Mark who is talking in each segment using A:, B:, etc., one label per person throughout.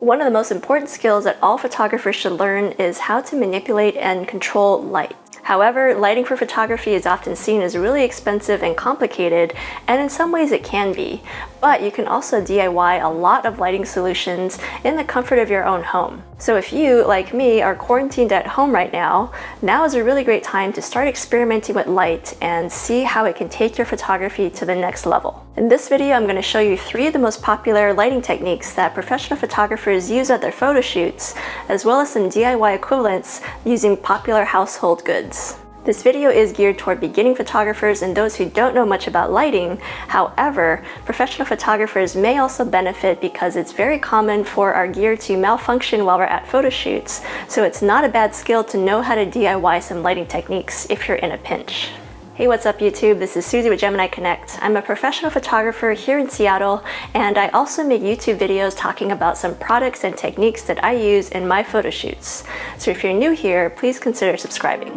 A: One of the most important skills that all photographers should learn is how to manipulate and control light. However, lighting for photography is often seen as really expensive and complicated, and in some ways it can be. But you can also DIY a lot of lighting solutions in the comfort of your own home. So if you, like me, are quarantined at home right now is a really great time to start experimenting with light and see how it can take your photography to the next level. In this video, I'm going to show you 3 of the most popular lighting techniques that professional photographers use at their photo shoots, as well as some DIY equivalents using popular household goods. This video is geared toward beginning photographers and those who don't know much about lighting. However, professional photographers may also benefit because it's very common for our gear to malfunction while we're at photo shoots, so it's not a bad skill to know how to DIY some lighting techniques if you're in a pinch. Hey, what's up YouTube? This is Susie with Gemini Connect. I'm a professional photographer here in Seattle, and I also make YouTube videos talking about some products and techniques that I use in my photo shoots. So if you're new here, please consider subscribing.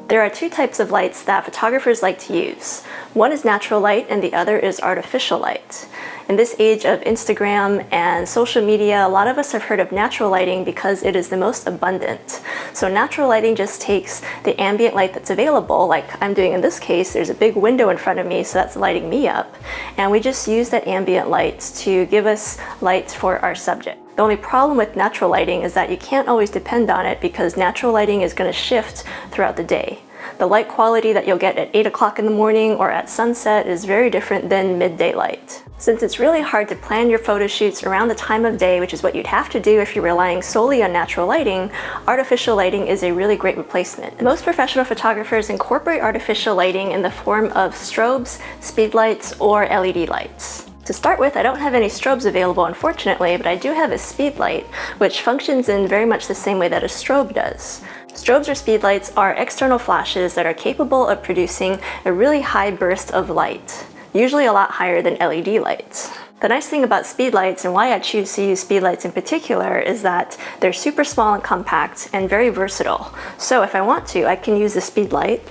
A: There are 2 types of lights that photographers like to use. One is natural light and the other is artificial light. In this age of Instagram and social media, a lot of us have heard of natural lighting because it is the most abundant. So natural lighting just takes the ambient light that's available, like I'm doing in this case. There's a big window in front of me, so that's lighting me up. And we just use that ambient light to give us light for our subject. The only problem with natural lighting is that you can't always depend on it because natural lighting is going to shift throughout the day. The light quality that you'll get at 8 o'clock in the morning or at sunset is very different than midday light. Since it's really hard to plan your photo shoots around the time of day, which is what you'd have to do if you're relying solely on natural lighting, artificial lighting is a really great replacement. Most professional photographers incorporate artificial lighting in the form of strobes, speed lights, or LED lights. To start with, I don't have any strobes available unfortunately, but I do have a speed light, which functions in very much the same way that a strobe does. Strobes or speed lights are external flashes that are capable of producing a really high burst of light, usually a lot higher than LED lights. The nice thing about speed lights, and why I choose to use speed lights in particular, is that they're super small and compact and very versatile. So if I want to, I can use the speed light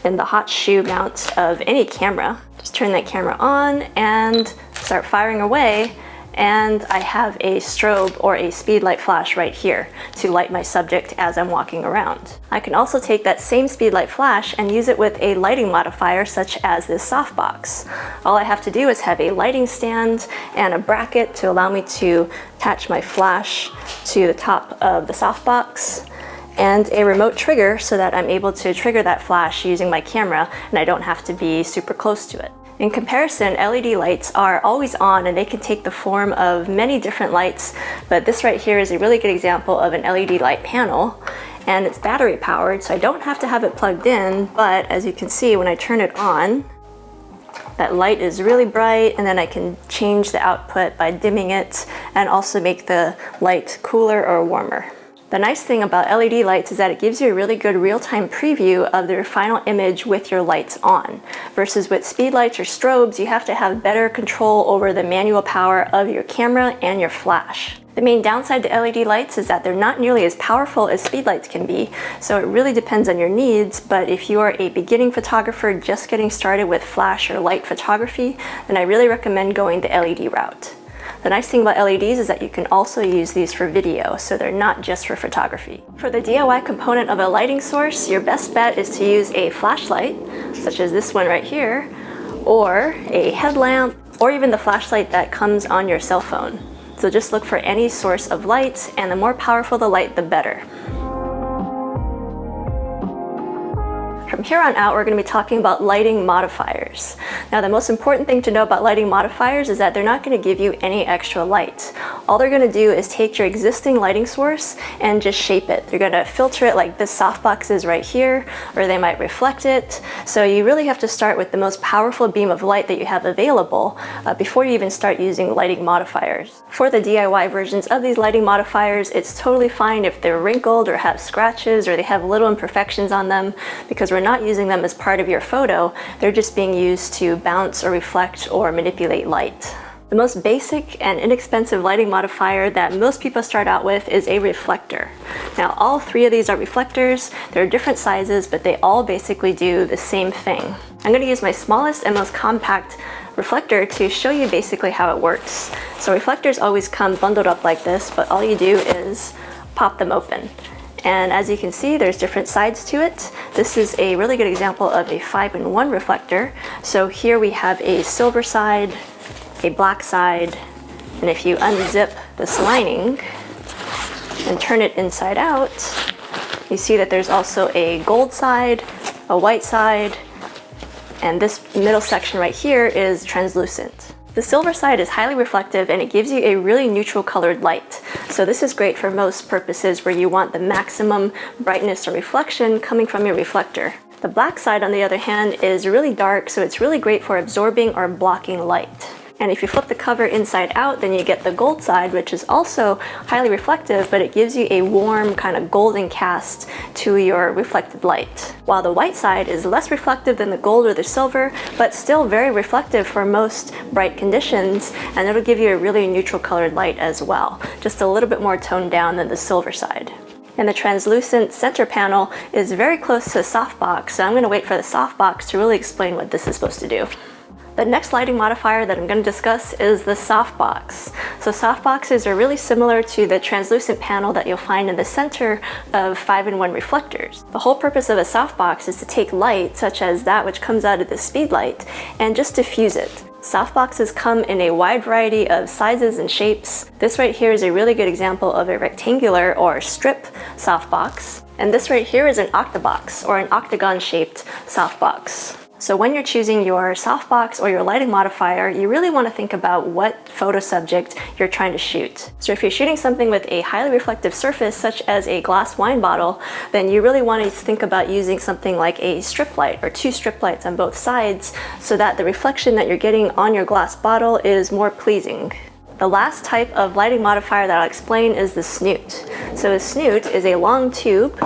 A: in the hot shoe mount of any camera. Just turn that camera on and start firing away, and I have a strobe or a speed light flash right here to light my subject as I'm walking around. I can also take that same speed light flash and use it with a lighting modifier such as this Softbox. All I have to do is have a lighting stand and a bracket to allow me to attach my flash to the top of the Softbox, and a remote trigger so that I'm able to trigger that flash using my camera and I don't have to be super close to it. In comparison, LED lights are always on and they can take the form of many different lights, but this right here is a really good example of an LED light panel, and it's battery powered, so I don't have to have it plugged in, but as you can see, when I turn it on, that light is really bright, and then I can change the output by dimming it and also make the light cooler or warmer. The nice thing about LED lights is that it gives you a really good real-time preview of their final image with your lights on. Versus with speed lights or strobes, you have to have better control over the manual power of your camera and your flash. The main downside to LED lights is that they're not nearly as powerful as speed lights can be, so it really depends on your needs, but if you are a beginning photographer just getting started with flash or light photography, then I really recommend going the LED route. The nice thing about LEDs is that you can also use these for video, so they're not just for photography. For the DIY component of a lighting source, your best bet is to use a flashlight, such as this one right here, or a headlamp, or even the flashlight that comes on your cell phone. So just look for any source of light, and the more powerful the light, the better. From here on out, we're going to be talking about lighting modifiers. Now, the most important thing to know about lighting modifiers is that they're not going to give you any extra light. All they're going to do is take your existing lighting source and just shape it. They're going to filter it like this Softbox is right here, or they might reflect it. So you really have to start with the most powerful beam of light that you have available before you even start using lighting modifiers. For the DIY versions of these lighting modifiers, it's totally fine if they're wrinkled or have scratches or they have little imperfections on them, because we're not using them as part of your photo. They're just being used to bounce or reflect or manipulate light. The most basic and inexpensive lighting modifier that most people start out with is a reflector. Now, all 3 of these are reflectors. They're different sizes, but they all basically do the same thing. I'm going to use my smallest and most compact Reflector to show you basically how it works. So reflectors always come bundled up like this, but all you do is pop them open. And as you can see, there's different sides to it. This is a really good example of a 5-in-1 reflector. So here we have a silver side, a black side, and if you unzip this lining and turn it inside out, you see that there's also a gold side, a white side, and this middle section right here is translucent. The silver side is highly reflective and it gives you a really neutral colored light. So this is great for most purposes where you want the maximum brightness or reflection coming from your reflector. The black side, on the other hand, is really dark, so it's really great for absorbing or blocking light. And if you flip the cover inside out, then you get the gold side, which is also highly reflective, but it gives you a warm kind of golden cast to your reflected light. While the white side is less reflective than the gold or the silver, but still very reflective for most bright conditions, and it'll give you a really neutral colored light as well, just a little bit more toned down than the silver side. And the translucent center panel is very close to the softbox, so I'm going to wait for the softbox to really explain what this is supposed to do. The next lighting modifier that I'm going to discuss is the softbox. So softboxes are really similar to the translucent panel that you'll find in the center of 5-in-1 reflectors. The whole purpose of a softbox is to take light, such as that which comes out of the speedlight, and just diffuse it. Softboxes come in a wide variety of sizes and shapes. This right here is a really good example of a rectangular or strip softbox. And this right here is an octabox or an octagon-shaped softbox. So when you're choosing your softbox or your lighting modifier, you really want to think about what photo subject you're trying to shoot. So if you're shooting something with a highly reflective surface, such as a glass wine bottle, then you really want to think about using something like a strip light or 2 strip lights on both sides so that the reflection that you're getting on your glass bottle is more pleasing. The last type of lighting modifier that I'll explain is the Snoot. So a Snoot is a long tube,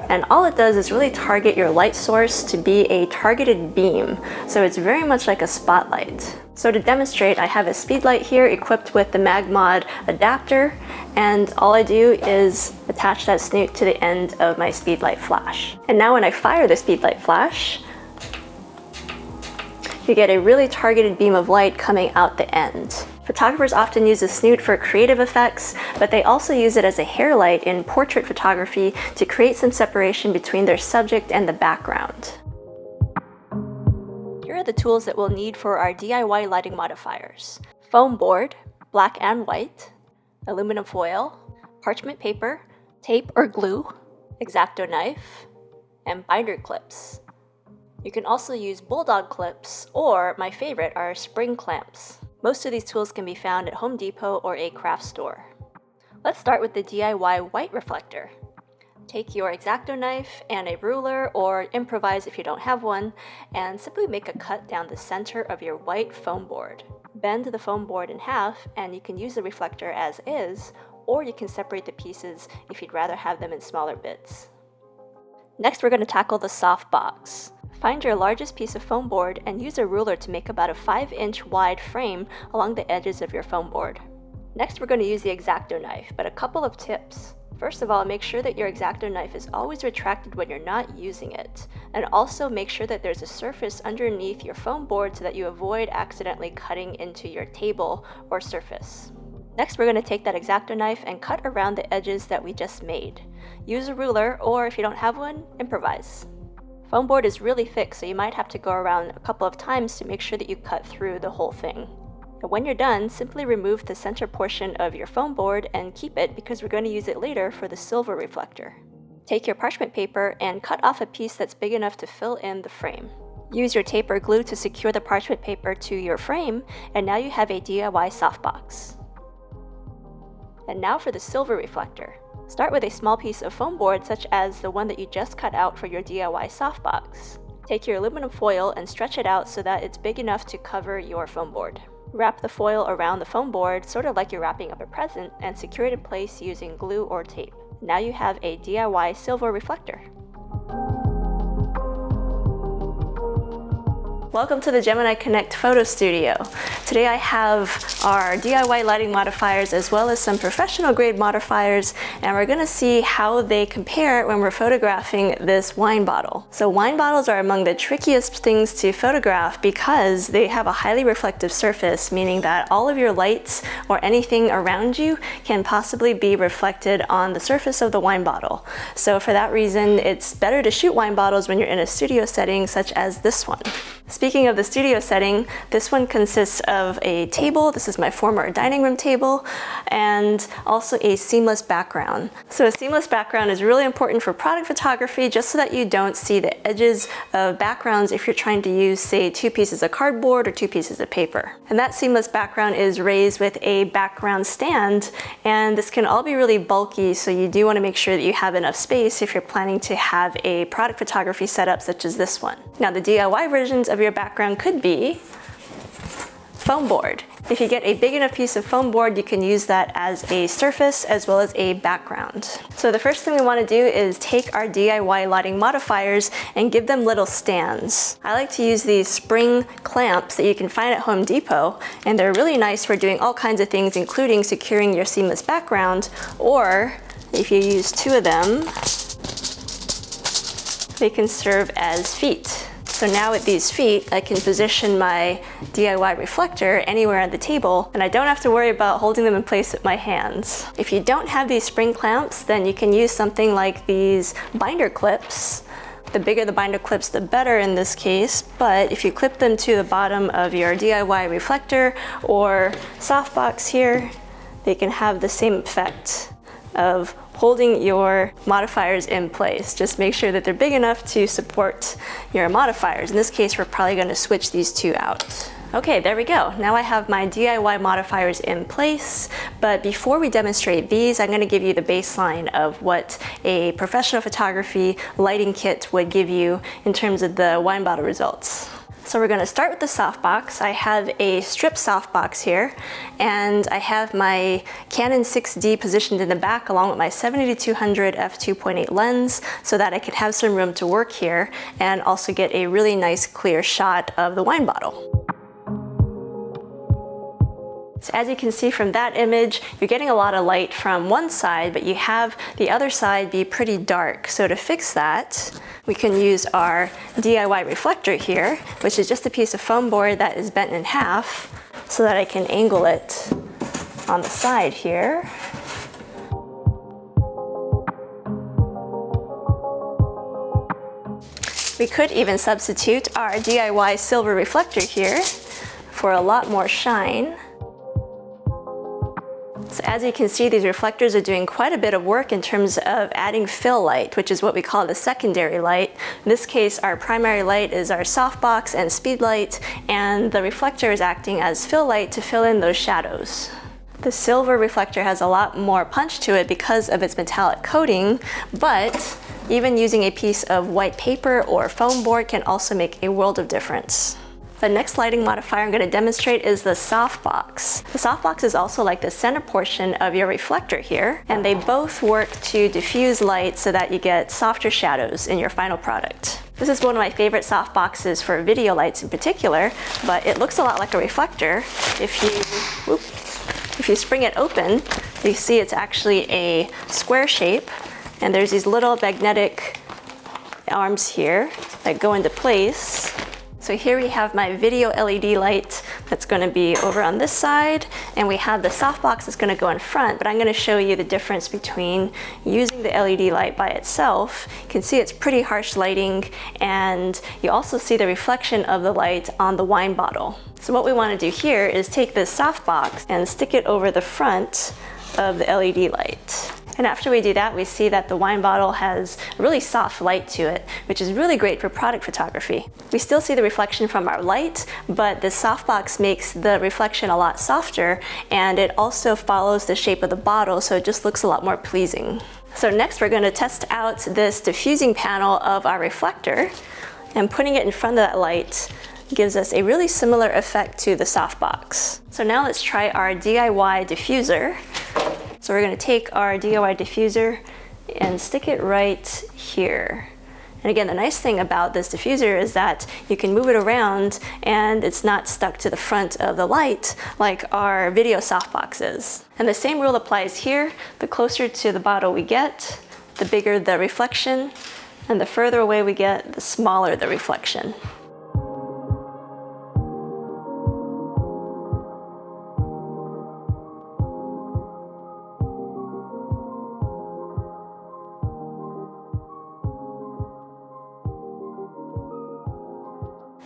A: and all it does is really target your light source to be a targeted beam. So it's very much like a spotlight. So to demonstrate, I have a speedlight here equipped with the MagMod adapter, and all I do is attach that Snoot to the end of my speedlight flash. And now when I fire the speedlight flash, you get a really targeted beam of light coming out the end. Photographers often use a Snoot for creative effects, but they also use it as a hair light in portrait photography to create some separation between their subject and the background. Here are the tools that we'll need for our DIY lighting modifiers: foam board, black and white, aluminum foil, parchment paper, tape or glue, X-Acto knife, and binder clips. You can also use bulldog clips, or my favorite are spring clamps. Most of these tools can be found at Home Depot or a craft store. Let's start with the DIY white reflector. Take your X-Acto knife and a ruler, or improvise if you don't have one, and simply make a cut down the center of your white foam board. Bend the foam board in half, and you can use the reflector as is, or you can separate the pieces if you'd rather have them in smaller bits. Next, we're going to tackle the softbox. Find your largest piece of foam board and use a ruler to make about a 5-inch wide frame along the edges of your foam board. Next, we're going to use the X-Acto knife, but a couple of tips. First of all, make sure that your X-Acto knife is always retracted when you're not using it, and also make sure that there's a surface underneath your foam board so that you avoid accidentally cutting into your table or surface. Next, we're going to take that X-Acto knife and cut around the edges that we just made. Use a ruler, or if you don't have one, improvise. Foam board is really thick, so you might have to go around a couple of times to make sure that you cut through the whole thing. And when you're done, simply remove the center portion of your foam board and keep it because we're going to use it later for the silver reflector. Take your parchment paper and cut off a piece that's big enough to fill in the frame. Use your tape or glue to secure the parchment paper to your frame, and now you have a DIY softbox. And now for the silver reflector. Start with a small piece of foam board such as the one that you just cut out for your DIY softbox. Take your aluminum foil and stretch it out so that it's big enough to cover your foam board. Wrap the foil around the foam board, sort of like you're wrapping up a present, and secure it in place using glue or tape. Now you have a DIY silver reflector. Welcome to the Gemini Connect photo studio. Today I have our DIY lighting modifiers as well as some professional grade modifiers, and we're going to see how they compare when we're photographing this wine bottle. So wine bottles are among the trickiest things to photograph because they have a highly reflective surface, meaning that all of your lights or anything around you can possibly be reflected on the surface of the wine bottle. So for that reason, it's better to shoot wine bottles when you're in a studio setting such as this one. Speaking of the studio setting, this one consists of a table. This is my former dining room table, and also a seamless background. So a seamless background is really important for product photography, just so that you don't see the edges of backgrounds if you're trying to use, say, 2 pieces of cardboard or 2 pieces of paper. And that seamless background is raised with a background stand, and this can all be really bulky, so you do want to make sure that you have enough space if you're planning to have a product photography setup such as this one. Now, the DIY versions of your background could be foam board. If you get a big enough piece of foam board, you can use that as a surface as well as a background. So the first thing we want to do is take our DIY lighting modifiers and give them little stands. I like to use these spring clamps that you can find at Home Depot, and they're really nice for doing all kinds of things, including securing your seamless background, or if you use 2 of them, they can serve as feet. So now with these feet, I can position my DIY reflector anywhere on the table, and I don't have to worry about holding them in place with my hands. If you don't have these spring clamps, then you can use something like these binder clips. The bigger the binder clips, the better in this case, but if you clip them to the bottom of your DIY reflector or softbox here, they can have the same effect of holding your modifiers in place. Just make sure that they're big enough to support your modifiers. In this case, we're probably going to switch these 2 out. Okay, there we go. Now I have my DIY modifiers in place, but before we demonstrate these, I'm going to give you the baseline of what a professional photography lighting kit would give you in terms of the wine bottle results. So we're going to start with the softbox. I have a strip softbox here, and I have my Canon 6D positioned in the back along with my 70-200 f2.8 lens so that I could have some room to work here and also get a really nice clear shot of the wine bottle. So as you can see from that image, you're getting a lot of light from one side, but you have the other side be pretty dark. So to fix that, we can use our DIY reflector here, which is just a piece of foam board that is bent in half so that I can angle it on the side here. We could even substitute our DIY silver reflector here for a lot more shine. So as you can see, these reflectors are doing quite a bit of work in terms of adding fill light, which is what we call the secondary light. In this case, our primary light is our softbox and speed light, and the reflector is acting as fill light to fill in those shadows. The silver reflector has a lot more punch to it because of its metallic coating, but even using a piece of white paper or foam board can also make a world of difference. The next lighting modifier I'm going to demonstrate is the softbox. The softbox is also like the center portion of your reflector here, and they both work to diffuse light so that you get softer shadows in your final product. This is one of my favorite softboxes for video lights in particular, but it looks a lot like a reflector. If you spring it open, you see it's actually a square shape, and there's these little magnetic arms here that go into place. So here we have my video LED light that's going to be over on this side, and we have the softbox that's going to go in front, but I'm going to show you the difference between using the LED light by itself. You can see it's pretty harsh lighting, and you also see the reflection of the light on the wine bottle. So what we want to do here is take this softbox and stick it over the front of the LED light. And after we do that, we see that the wine bottle has a really soft light to it, which is really great for product photography. We still see the reflection from our light, but the softbox makes the reflection a lot softer, and it also follows the shape of the bottle, so it just looks a lot more pleasing. So next we're going to test out this diffusing panel of our reflector, and putting it in front of that light gives us a really similar effect to the softbox. So now let's try our DIY diffuser. So we're going to take our DIY diffuser and stick it right here. And again, the nice thing about this diffuser is that you can move it around and it's not stuck to the front of the light like our video softbox is. And the same rule applies here. The closer to the bottle we get, the bigger the reflection, and the further away we get, the smaller the reflection.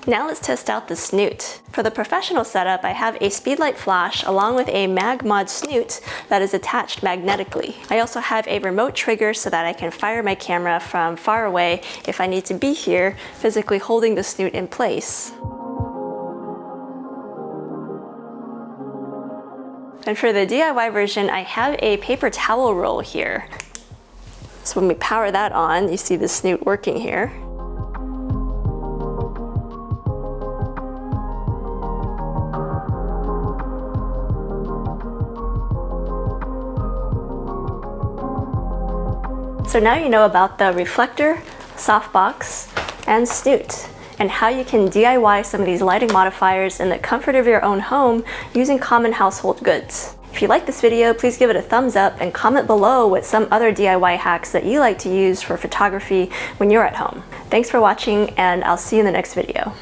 A: Now let's test out the Snoot. For the professional setup, I have a speedlight flash along with a mag-mod Snoot that is attached magnetically. I also have a remote trigger so that I can fire my camera from far away if I need to be here, physically holding the Snoot in place. And for the DIY version, I have a paper towel roll here. So when we power that on, you see the Snoot working here. So now you know about the Reflector, Softbox, and Snoot, and how you can DIY some of these lighting modifiers in the comfort of your own home using common household goods. If you like this video, please give it a thumbs up and comment below what some other DIY hacks that you like to use for photography when you're at home. Thanks for watching, and I'll see you in the next video.